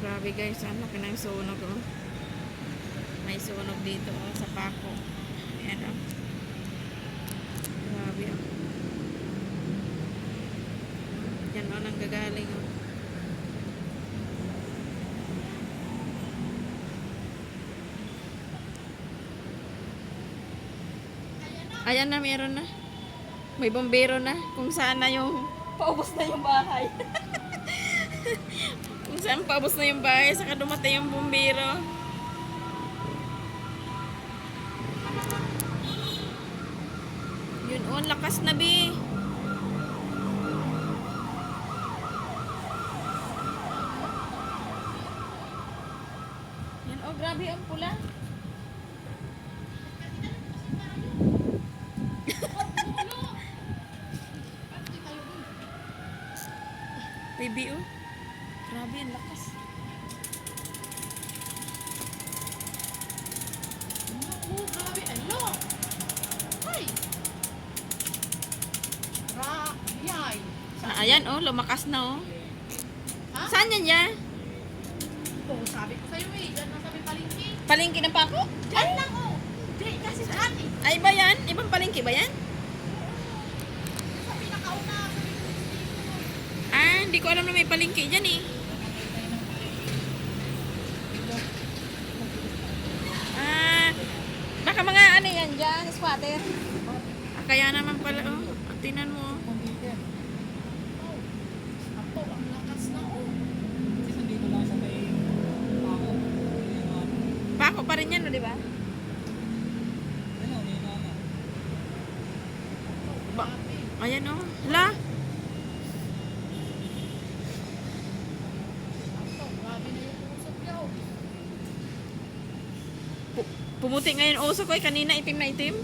Grabe guys, ang laki ng sunog oh. May sunog dito oh, sa pako. Ayan oh. Grabe oh. Yan oh, nanggagaling oh. Ayan na, meron na. May bombero na. Kung saan na yung paubos na yung bahay. Kung saan paubos na yung bahay, saka dumatay yung bombero. Yun oh, lakas na bi. Yan oh, grabe ang pula. Baby oh. Grabe ang lakas. Oh, grabe. Ano? Ay! Yay! Ayan oh, lumakas na oh. Ha? Saan yan ya? Oh, sabi ko sa'yo eh. Diyan lang sabi palengke. Palengke ng pako? Diyan lang oh. Di, kasi saan eh. Ay ba yan? Ibang palengke ba yan? Sa pinakauna. Sabi ko Ah, hindi ko alam na may palengke dyan eh. Ah, baka mga ano yan dyan, squatter. Ah, kaya naman pala oh. Tingnan mo oh. Apo, ang lakas na oh. Kasi nandito lang sa may pako. Pako pa rin yan oh, di ba? Ano, may mama. Grabe. Ayan oh. Hala. Apo, grabe na yung usap niya oh. Pumuti ngayon usok ko eh. Kanina itim na itim.